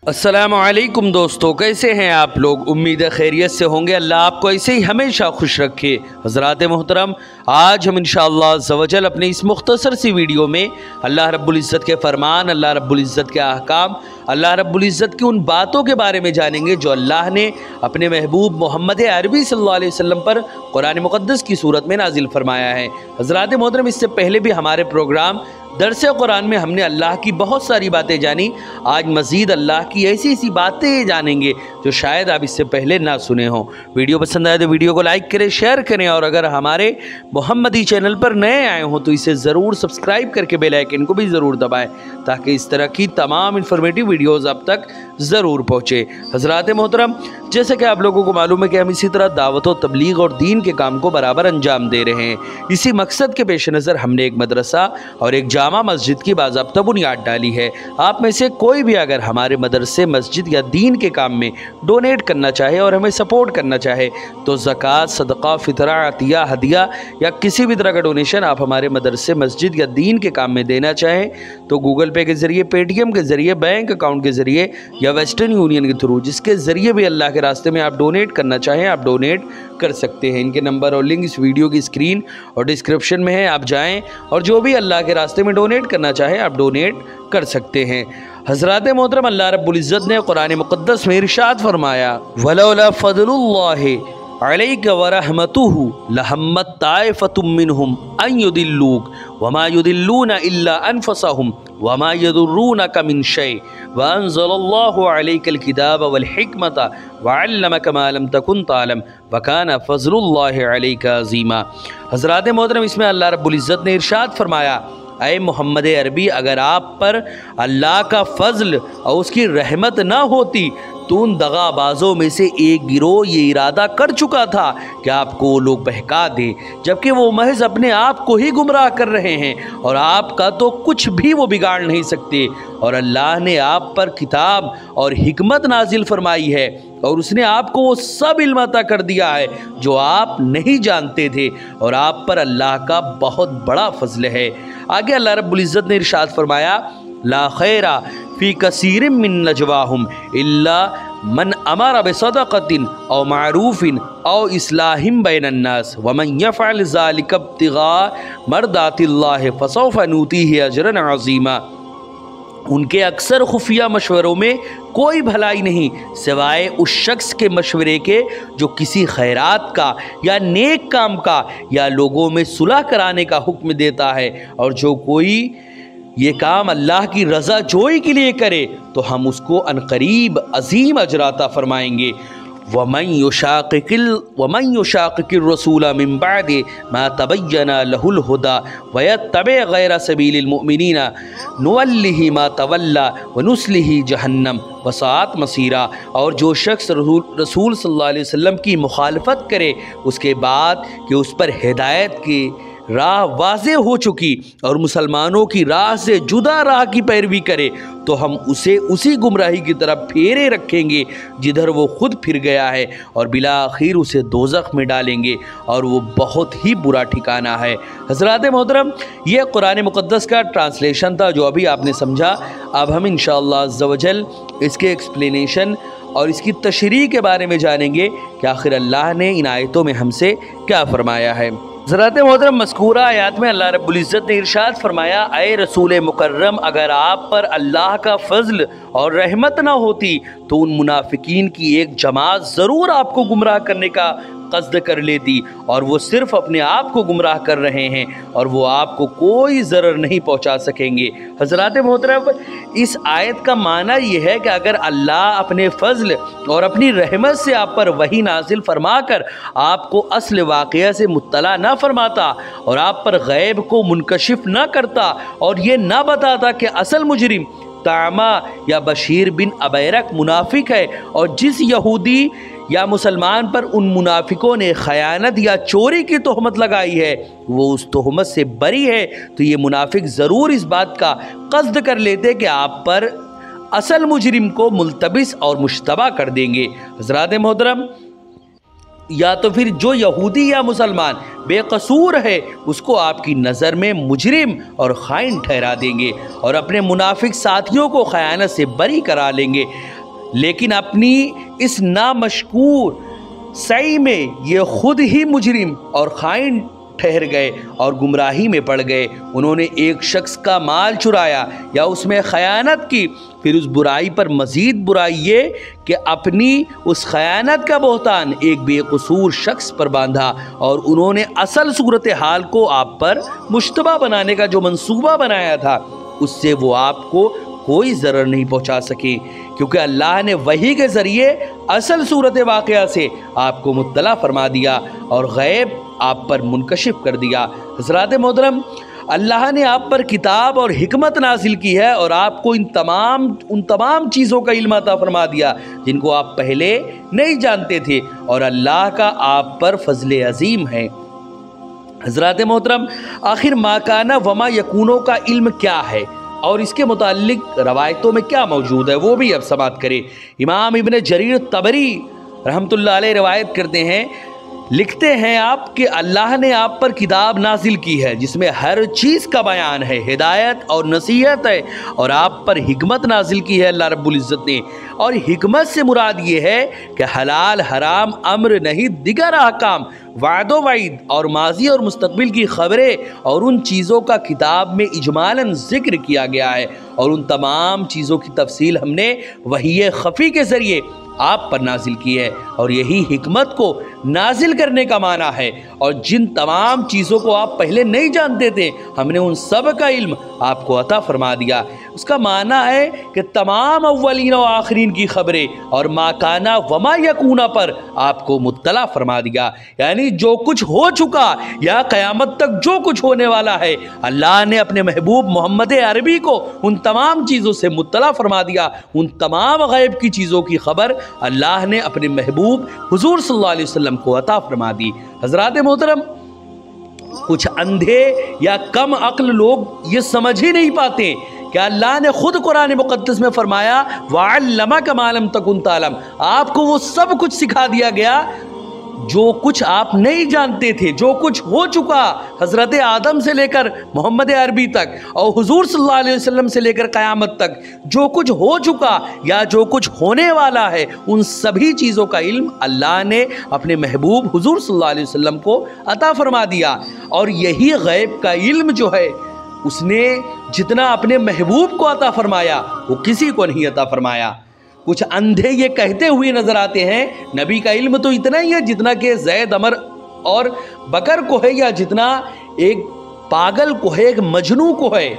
अस्सलामुअलैकुम दोस्तों, कैसे हैं आप लोग। उम्मीद है खैरियत से होंगे। अल्लाह आपको ऐसे ही हमेशा खुश रखे। हज़रात मोहतरम, आज हम इंशाअल्लाह अज़्ज़वजल अपने इस मुख्तसर सी वीडियो में अल्लाह रब्बुल इज़्ज़त के फ़रमान, अल्लाह रब्बुल इज़्ज़त के अहकाम, अल्लाह रब्बुल इज़्ज़त की उन बातों के बारे में जानेंगे जो अल्लाह ने अपने महबूब मोहम्मद अरबी सल्लल्लाहु अलैहि वसल्लम पर कुरान मुक़द्दस की सूरत में नाजिल फरमाया है। हज़रात मोहतरम, इससे पहले भी हमारे प्रोग्राम दरस कुरान में हमने अल्लाह की बहुत सारी बातें जानी। आज मज़ीद अल्लाह की ऐसी ऐसी बातें जानेंगे जो शायद आप इससे पहले ना सुने हों। वीडियो पसंद आए तो वीडियो को लाइक करें, शेयर करें, और अगर हमारे मोहम्मदी चैनल पर नए आए हों तो इसे ज़रूर सब्सक्राइब करके बेल आइकन को भी ज़रूर दबाएं ताकि इस तरह की तमाम इन्फॉर्मेटिव वीडियोज़ आप तक ज़रूर पहुँचे। हज़रात मोहतरम, जैसे कि आप लोगों को मालूम है कि हम इसी तरह दावत व तबलीग और दीन के काम को बराबर अंजाम दे रहे हैं। इसी मकसद के पेश नज़र हमने एक मदरसा और एक जामा मस्जिद की बाज़ाब्ता बुनियाद डाली है। आप में से कोई भी अगर हमारे मदरसे, मस्जिद या दीन के काम में डोनेट करना चाहे और हमें सपोर्ट करना चाहे तो ज़कात, सदका, फितरा, अतिया, हदिया या किसी भी तरह का डोनेशन आप हमारे मदरसे, मस्जिद या दीन के काम में देना चाहें तो गूगल पे के ज़रिए, पेटीएम के ज़रिए, बैंक अकाउंट के ज़रिए या वेस्टर्न यूनियन के थ्रू, जिसके ज़रिए भी अल्लाह के रास्ते में आप डोनेट करना चाहें आप डोनेट कर सकते हैं। इनके नंबर और लिंक इस वीडियो की स्क्रीन और डिस्क्रिप्शन में है। आप जाएं और जो भी अल्लाह के रास्ते में डोनेट करना चाहें आप डोनेट कर सकते हैं। हज़रात मोहतरम, अल्लाह रब्बुल इज़्ज़त ने कुरान मुक़द्दस में इरशाद फरमाया, वलौला फज़लुल्लाहि अलैका व रहमतुहु लहम्मत ताइफ़तुम मिनहुम अन युदिल्लूक वमा युदिल्लूना इल्ला अनफुसहुम वमा यदुर्रूनका मिन शै व अंज़लल्लाहु अलैकल किताब वल हिकमत व अल्लमका मा लम तकुन तालम व काना फ़ज़लुल्लाहि अलैका अज़ीमा। हज़रात मोहतरम, इसमें अल्लाह रब्बुल इज़्ज़त ने इरशाद फरमाया, ऐ मोहम्मद अरबी, अगर आप पर अल्लाह का फ़ज़ल और उसकी रहमत ना होती तो उन दगाबाजों में से एक गिरोह ये इरादा कर चुका था कि आपको वो लोग बहका दें, जबकि वो महज अपने आप को ही गुमराह कर रहे हैं और आपका तो कुछ भी वो बिगाड़ नहीं सकते। और अल्लाह ने आप पर किताब और हिकमत नाजिल फरमाई है और उसने आपको वो सब इल्म अता कर दिया है जो आप नहीं जानते थे, और आप पर अल्लाह का बहुत बड़ा फजल है। आगे अल्लाह रब्बुल इज़्ज़त ने इरशाद फरमाया, ला खैरा फ़ी कसीरिम मिन नजवाहुम इल्ला मन अमरा बिसदक़तिन औ मारूफ़िन औ इस्लाहिम बैनन्नास वमन यफ़अल ज़ालिका इब्तिग़ा मर्दातिल्लाहि फ़सौफ़ नूतीहि अजरन अज़ीमा। उनके अक्सर खुफिया मशवरों में कोई भलाई नहीं सिवाय उस शख्स के मशवरे के जो किसी खैरात का या नेक काम का या लोगों में सुलह कराने का हुक्म देता है, और जो कोई ये काम अल्लाह की रज़ा जोई के लिए करे तो हम उसको अनकरीब अजीम अजराता फरमाएंगे। वमन युशाक़िक़िर रसूला मिन बअदि मा तबय्यना लहुल हुदा व यत्तबि गैरा सबीलिल मुमिनीना नुवल्लिहि मा तवल्ला व नुस्लिहि जहन्नम व साअत मसीरा। और जो शख्स रसूल सल्लल्लाहु अलैहि वसल्लम की मुखालफत करे उसके बाद कि उस पर हिदायत की राह वाज़े हो चुकी और मुसलमानों की राह से जुदा राह की पैरवी करे तो हम उसे उसी गुमराही की तरफ फेरे रखेंगे जिधर वो खुद फिर गया है, और बिला आखिर उसे दोज़ख में डालेंगे और वो बहुत ही बुरा ठिकाना है। हज़रात मोहतरम, ये कुरान मुक़द्दस का ट्रांसलेशन था जो अभी आपने समझा। अब हम इंशाअल्लाह अज़्ज़वजल इसके एक्सप्लेनेशन और इसकी तशरीह के बारे में जानेंगे कि आखिर अल्लाह ने इन आयतों में हमसे क्या फ़रमाया है। हज़रात मोहतरम, मज़कूरा आयात में अल्लाह रब्बुल इज़्ज़त ने इरशाद फरमाया, ऐ रसूल मुकर्रम, अगर आप पर अल्लाह का फ़ज़ल और रहमत ना होती तो उन मुनाफिकीन की एक जमात ज़रूर आपको गुमराह करने का क़स्द कर लेती, और वो सिर्फ़ अपने आप को गुमराह कर रहे हैं और वो आपको कोई ज़रर नहीं पहुंचा सकेंगे। हज़रात मोहतरम, इस आयत का माना ये है कि अगर अल्लाह अपने फ़ज़ल और अपनी रहमत से आप पर वही नाजिल फरमा कर आपको असल वाक़या से मुत्तला ना फरमाता और आप पर गैब को मुनकशिफ ना करता और ये ना बताता कि असल मुजरिम तामा या बशीर बिन अबैरक मुनाफिक है, और जिस यहूदी या मुसलमान पर उन मुनाफिकों ने खयानत या चोरी की तोहमत लगाई है वो उस तोहमत से बरी है, तो ये मुनाफिक ज़रूर इस बात का क़स्द कर लेते कि आप पर असल मुजरिम को मुल्तबिस और मुश्तबा कर देंगे। हज़रात मोहतरम, या तो फिर जो यहूदी या मुसलमान बेकसूर है उसको आपकी नज़र में मुजरिम और खाइन ठहरा देंगे और अपने मुनाफिक साथियों को खयानत से बरी करा लेंगे। लेकिन अपनी इस नामशकूर सही में ये खुद ही मुजरिम और खाइन ठहर गए और गुमराही में पड़ गए। उन्होंने एक शख्स का माल चुराया या उसमें खयानत की, फिर उस बुराई पर मज़ीद बुराई ये कि अपनी उस खयानत का बोहतान एक बेकसूर शख्स पर बांधा और उन्होंने असल सूरत हाल को आप पर मुश्तबा बनाने का जो मंसूबा बनाया था उससे वो आपको कोई ज़रर नहीं पहुंचा सके, क्योंकि अल्लाह ने वही के ज़रिए असल सूरत वाक़या से आपको मुत्तला फरमा दिया और गैब आप पर मुनकशिफ कर दिया। हज़रात मोहतरम, अल्लाह ने आप पर किताब और हिकमत नाजिल की है और आपको उन तमाम चीज़ों का इल्म अता फरमा दिया जिनको आप पहले नहीं जानते थे, और अल्लाह का आप पर फजल अजीम है। हज़रात मोहतरम, आखिर माकाना वमा यकूनों का इल्म क्या है और इसके मुताल्लिक रवायतों में क्या मौजूद है वो भी अब समाअत करें। इमाम इब्न जरीर तबरी रहमतुल्लाह अलैह रिवायत करते हैं, लिखते हैं आप कि अल्लाह ने आप पर किताब नाजिल की है जिसमें हर चीज़ का बयान है, हिदायत और नसीहत है, और आप पर हिकमत नाजिल की है अल्लाह रब्बुल इज़्ज़त ने। और हिकमत से मुराद ये है कि हलाल हराम अम्र नहीं दिगर अहकाम, वादो वाइद और माजी और मुस्तकबिल की खबरें और उन चीज़ों का किताब में इजमालन जिक्र किया गया है, और उन तमाम चीज़ों की तफसील हमने वही खफ़ी के ज़रिए आप पर नाजिल की है, और यही हिकमत को नाजिल करने का माना है। और जिन तमाम चीज़ों को आप पहले नहीं जानते थे हमने उन सब का इल्म आपको अता फरमा दिया। उसका माना है कि तमाम अव्वलीन और आखिरीन की खबरें और माकाना वमा यकूना पर आपको मुत्तला फरमा दिया, यानी जो कुछ हो चुका या क़यामत तक जो कुछ होने वाला है अल्लाह ने अपने महबूब मोहम्मद अरबी को उन तमाम चीज़ों से मुत्तला फरमा दिया। उन तमाम गैब की चीज़ों की खबर अल्लाह ने अपने महबूब हुजूर सल्लल्लाहु अलैहि वसल्लम को अता फरमा दी। हज़रात मोहतरम, कुछ अंधे या कम अक्ल लोग ये समझ ही नहीं पाते कि अल्लाह ने खुद कुरान मुक़द्दस में फरमाया वअल्लमक मा लम तकुन तालम, आपको वो सब कुछ सिखा दिया गया जो कुछ आप नहीं जानते थे, जो कुछ हो चुका हज़रत आदम से लेकर मोहम्मद अरबी तक और हुजूर सल्लल्लाहु अलैहि वसल्लम से लेकर क़यामत तक जो कुछ हो चुका या जो कुछ होने वाला है उन सभी चीज़ों का इल्म अल्लाह ने अपने महबूब हुजूर सल्लल्लाहु अलैहि वसल्लम को अता फरमा दिया। और यही गैब का इल्म जो है उसने जितना अपने महबूब को अता फरमाया वो किसी को नहीं अता फरमाया। कुछ अंधे ये कहते हुए नजर आते हैं नबी का इल्म तो इतना ही है जितना कि ज़ैद अमर और बकर को है, या जितना एक पागल को है, एक मजनू को है,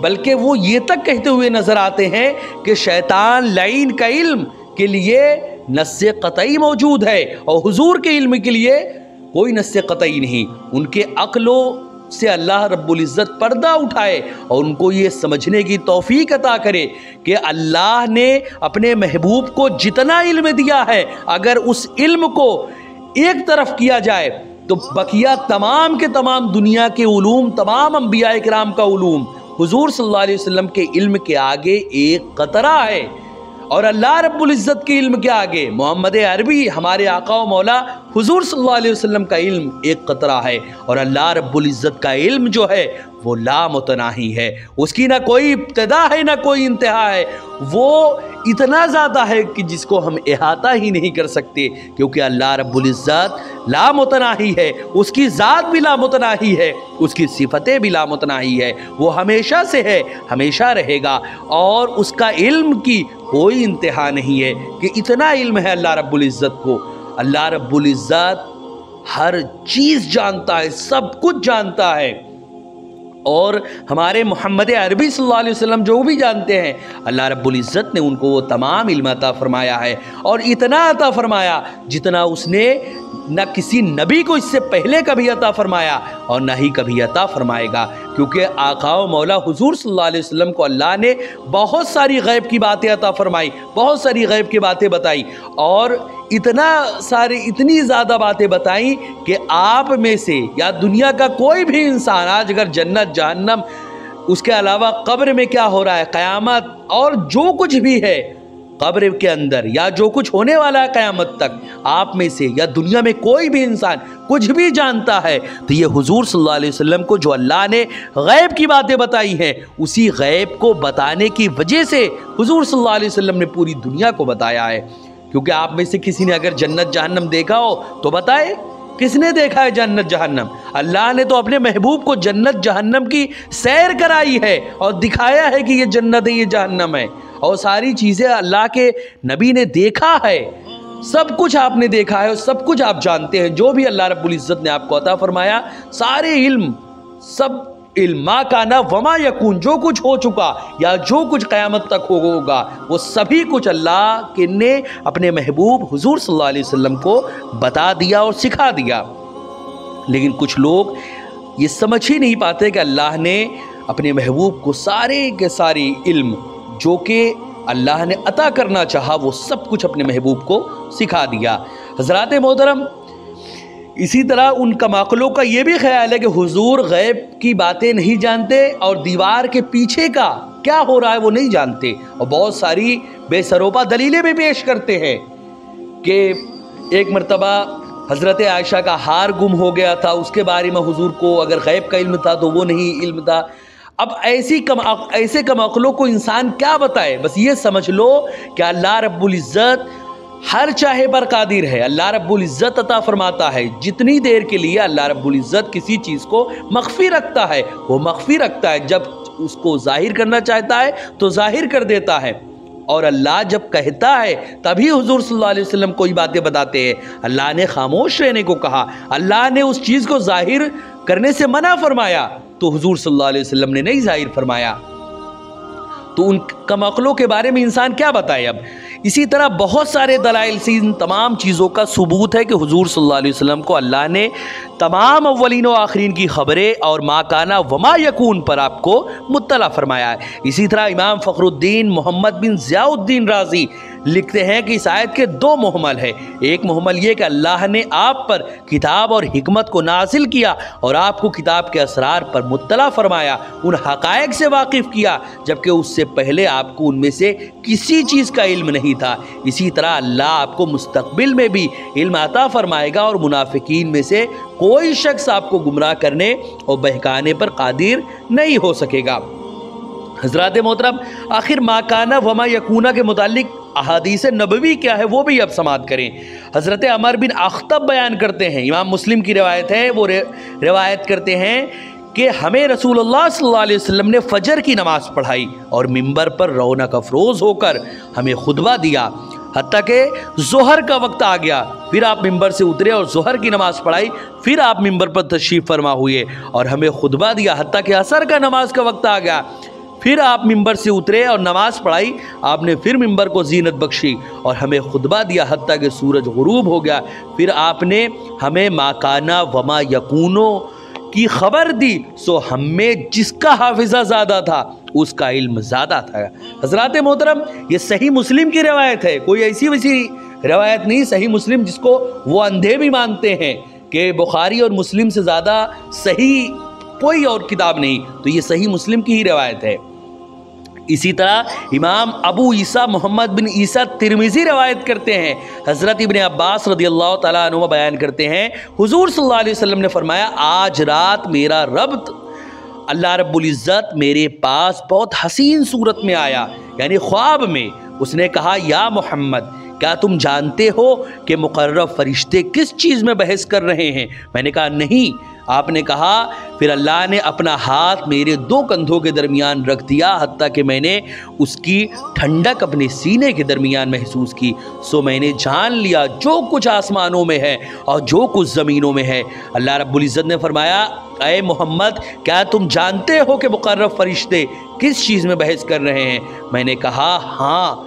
बल्कि वो ये तक कहते हुए नजर आते हैं कि शैतान लाइन का इल्म के लिए नस्से क़तई मौजूद है और हुजूर के इल्म के लिए कोई नस्से क़तई नहीं। उनके अक्लों से अल्लाह रब्बुल इज़्ज़त पर्दा उठाए और उनको ये समझने की तौफीक अता करे कि अल्लाह ने अपने महबूब को जितना इल्म दिया है अगर उस इल्म को एक तरफ किया जाए तो बकिया तमाम के तमाम दुनिया के उलूम, तमाम अंबिया इकराम का उलूम हुजूर सल्लल्लाहु अलैहि वसल्लम के इल्म के आगे एक कतरा है, और अल्लाह रब्बुल इज़्ज़त के इल्म के आगे मोहम्मद अरबी हमारे आका व मौला हुजूर सल्लल्लाहु अलैहि वसल्लम का इल्म एक कतरा है। और अल्लाह रब्बुल इज़्ज़त का इल्म जो है वो लामुतनाही है, उसकी ना कोई इब्तिदा है ना कोई इंतहा है, वो इतना ज़्यादा है कि जिसको हम इहाता ही नहीं कर सकते, क्योंकि अल्लाह रब्बुल इज़्ज़त लामुतनाही है, उसकी ज़ात भी लामुतनाही है, उसकी सिफतें भी लामुतनाही है, वो हमेशा से है, हमेशा रहेगा, और उसका इल्म की कोई इंतहा नहीं है कि इतना इल्म है अल्लाह रब्बुल इज़्ज़त को। अल्लाह रब्बुल इज़्ज़त हर चीज़ जानता है, सब कुछ जानता है, और हमारे मोहम्मद अरबी सल्लल्लाहु अलैहि वसल्लम जो भी जानते हैं अल्लाह रब्बुल इज़्ज़त ने उनको वो तमाम इल्म अता फरमाया है, और इतना अता फरमाया जितना उसने न किसी नबी को इससे पहले कभी अता फरमाया और न ही कभी अता फरमाएगा, क्योंकि आका व मौला हुजूर सल्लल्लाहु अलैहि वसल्लम को अल्लाह ने बहुत सारी गैब की बातें अता फरमाई, बहुत सारी गैब की बातें बताई, और इतनी ज़्यादा बातें बताई कि आप में से या दुनिया का कोई भी इंसान आज अगर जन्नत जहन्नम, उसके अलावा कब्र में क्या हो रहा है, क़यामत और जो कुछ भी है, कब्र के अंदर या जो कुछ होने वाला है क़यामत तक, आप में से या दुनिया में कोई भी इंसान कुछ भी जानता है तो ये हुजूर सल्लल्लाहु अलैहि वसल्लम को जो अल्लाह ने गैब की बातें बताई हैं, उसी गैब को बताने की वजह से हुजूर सल्लल्लाहु अलैहि वसल्लम ने पूरी दुनिया को बताया है। क्योंकि आप में से किसी ने अगर जन्नत जहन्नम देखा हो तो बताए, किसने देखा है जन्नत जहन्नम? अल्लाह ने तो अपने महबूब को जन्नत जहन्नम की सैर कराई है और दिखाया है कि ये जन्नत है, ये जहन्नम है, और सारी चीज़ें अल्लाह के नबी ने देखा है। सब कुछ आपने देखा है और सब कुछ आप जानते हैं। जो भी अल्लाह रब्बुल इज़्ज़त ने आपको अता फरमाया, सारे इल्म, सब इल्म, मा काना वमा यकून, जो कुछ हो चुका या जो कुछ क़यामत तक होगा, वो सभी कुछ अल्लाह के ने अपने महबूब हुजूर सल्लल्लाहु अलैहि वसल्लम को बता दिया और सिखा दिया। लेकिन कुछ लोग ये समझ ही नहीं पाते कि अल्लाह ने अपने महबूब को सारे के सारे इल्म जो कि अल्लाह ने अता करना चाहा, वो सब कुछ अपने महबूब को सिखा दिया। हज़रात मोहतरम, इसी तरह उन कमाकलों का ये भी ख्याल है कि हुजूर गैब की बातें नहीं जानते और दीवार के पीछे का क्या हो रहा है वो नहीं जानते, और बहुत सारी बेसरोपा दलीलें भी पेश करते हैं कि एक मरतबा हज़रत आयशा का हार गुम हो गया था, उसके बारे में हुजूर को अगर गैब का इल्म था तो वो नहीं इल्म था। अब ऐसे कमाकलों को इंसान क्या बताए? बस ये समझ लो कि अल्लाह रब्बुल इज़्ज़त हर चाहे पर कादिर है। अल्लाह रब्बुल इज़्ज़त अता फरमाता है। जितनी देर के लिए अल्लाह रब्बुल इज़्ज़त किसी चीज़ को मख्फी रखता है, वो मख्फी रखता है। जब उसको जाहिर करना चाहता है तो जाहिर कर देता है, और अल्लाह जब कहता है तभी हुजूर सल्लल्लाहु अलैहि वसल्लम कोई बातें बताते हैं। अल्लाह ने खामोश रहने को कहा, अल्लाह ने उस चीज़ को जाहिर करने से मना फरमाया, तो हुजूर सल्लल्लाहु अलैहि वसल्लम ने नहीं जाहिर फरमाया। तो उन कमाकलों के बारे में इंसान क्या बताए? अब इसी तरह बहुत सारे दलाइल से इन तमाम चीज़ों का सबूत है कि हुजूर सल्लल्लाहु अलैहि वसल्लम को अल्लाह ने तमाम अव्वलीन व आखरीन की खबरें और मा काना वमा यकून पर आपको मुत्तला फरमाया है। इसी तरह इमाम फ़खरुद्दीन मोहम्मद बिन ज़ियाउद्दीन राज़ी लिखते हैं कि इस आयत के दो मुहमल है। एक मुहमल ये कि अल्लाह ने आप पर किताब और हिकमत को नाजिल किया और आपको किताब के असरार पर मुत्तला फरमाया, उन हक़ाइक़ से वाकिफ़ किया जबकि उससे पहले आपको उनमें से किसी चीज़ का इल्म नहीं था। इसी तरह अल्लाह आपको मुस्तक़बिल में भी इल्म अता फरमाएगा और मुनाफिकीन में से कोई शख्स आपको गुमराह करने और बहकाने पर कादिर नहीं हो सकेगा। हज़रात मोहतरम, आखिर माकाना वमा यकूना के मुतालिक अहादीस नबवी क्या है वो भी अब समात करें। हज़रत अमर बिन अख्तब बयान करते हैं, इमाम मुस्लिम की रिवायत है, वो रिवायत करते हैं कि हमें रसूलुल्लाह सल्लल्लाहु अलैहि वसल्लम ने फ़जर की नमाज़ पढ़ाई और मिंबर पर रौनक अफरोज़ होकर हमें खुतबा दिया, हत्ता कि ज़ोहर का वक्त आ गया। फिर आप मिंबर से उतरे और ज़ोहर की नमाज़ पढ़ाई, फिर आप मिंबर पर तशरीफ़ फरमा हुए और हमें खुतबा दिया, हत्ता कि असर का नमाज का वक्त आ गया। फिर आप मिंबर से उतरे और नमाज़ पढ़ाई, आपने फिर मिंबर को जीनत बख्शी और हमें खुतबा दिया, हत्ता कि सूरज गुरूब हो गया। फिर आपने हमें माकाना वमा यकूनो की खबर दी, सो हमें जिसका हाफिज़ा ज़्यादा था उसका इल्म ज़्यादा था। हज़रात मोहतरम, ये सही मुस्लिम की रवायत है, कोई ऐसी वैसी रवायत नहीं। सही मुस्लिम जिसको वो अंधे भी मानते हैं कि बुखारी और मुस्लिम से ज़्यादा सही कोई और किताब नहीं, तो ये सही मुस्लिम की ही रवायत है। इसी तरह इमाम अबू ईसा मोहम्मद बिन ईसा तिरमिज़ी रवायत करते हैं, हज़रत इब्न अब्बास रदियल्लाहु ताला अन्हुमा बयान करते हैं, हुजूर सल्लल्लाहु अलैहि वसल्लम ने फरमाया, आज रात मेरा रब अल्लाह रब्बुल इज़्ज़त मेरे पास बहुत हसीन सूरत में आया, यानी ख्वाब में। उसने कहा, या मोहम्मद, क्या तुम जानते हो कि मुकर्रब फरिश्ते किस चीज़ में बहस कर रहे हैं? मैंने कहा नहीं। आपने कहा, फिर अल्लाह ने अपना हाथ मेरे दो कंधों के दरमियान रख दिया, हत्ता कि मैंने उसकी ठंडक अपने सीने के दरमियान महसूस की। सो मैंने जान लिया जो कुछ आसमानों में है और जो कुछ ज़मीनों में है। अल्लाह रब्बुल इज़्ज़त ने फरमाया, ऐ मोहम्मद, क्या तुम जानते हो कि मुकर्रब फरिश्ते किस चीज़ में बहस कर रहे हैं? मैंने कहा हाँ।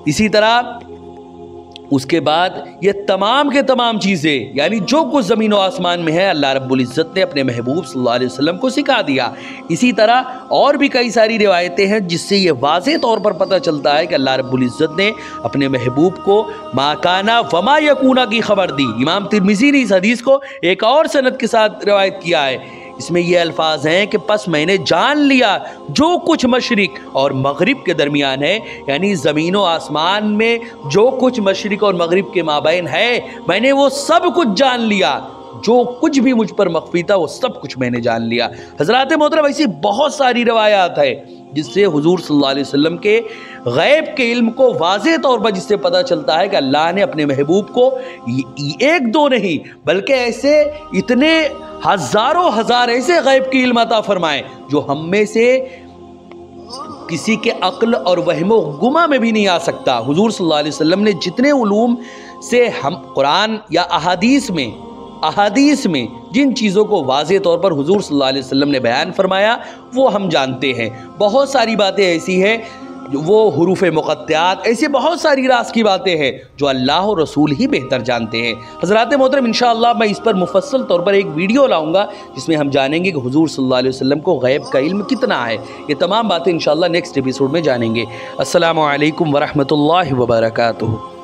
इसी तरह उसके बाद ये तमाम के तमाम चीज़ें, यानी जो कुछ ज़मीन व आसमान में है, अल्लाह रब्बुल इज़्ज़त ने अपने महबूब सल्लल्लाहु अलैहि वसल्लम को सिखा दिया। इसी तरह और भी कई सारी रिवायतें हैं जिससे ये वाज़ेह तौर पर पता चलता है कि अल्लाह रब्बुल इज़्ज़त ने अपने महबूब को माकाना वमा यकूना की खबर दी। इमाम तिरमिज़ी ने इस हदीस को एक और सनद के साथ रिवायत किया है। इसमें ये अल्फाज हैं कि बस मैंने जान लिया जो कुछ मशरिक और मगरिब के दरमियान है, यानी ज़मीन व आसमान में जो कुछ मशरिक और मगरिब के माबैन है, मैंने वो सब कुछ जान लिया। जो कुछ भी मुझ पर मख्फी था वो सब कुछ मैंने जान लिया। हज़रात मोहतरम, ऐसी बहुत सारी रवायात है जिससे हुजूर सल्लल्लाहु अलैहि वसल्लम के गैब के इल्म को वाज़ेह तौर पर जिससे पता चलता है कि अल्लाह ने अपने महबूब को एक दो नहीं बल्कि ऐसे इतने हज़ारों हज़ार ऐसे गैब के इल्म अता फरमाए जो हम में से किसी के अक्ल और वहमो गुमा में भी नहीं आ सकता। हुजूर सल्लल्लाहु अलैहि वसल्लम ने जितने उलूम से हम कुरान या अहादीस में जिन चीज़ों को वाज़ेह तौर पर हुजूर सल्लल्लाहु अलैहि वसल्लम ने बयान फरमाया वो हम जानते हैं। बहुत सारी बातें ऐसी हैं, वो हुरूफ मुक़त्तआत, ऐसी बहुत सारी राज की बातें हैं जो अल्लाह और रसूल ही बेहतर जानते हैं। हज़रात मोहतरम, इंशाअल्लाह मैं इस पर मुफस्सल तौर पर एक वीडियो लाऊंगा जिसमें हम जानेंगे कि हुजूर सल्लल्लाहु अलैहि वसल्लम को गैब का इल्म कितना है। ये तमाम बातें इंशाअल्लाह नेक्स्ट एपिसोड में जानेंगे। अस्सलामु अलैकुम वरहमतुल्लाहि वबरकातुहू।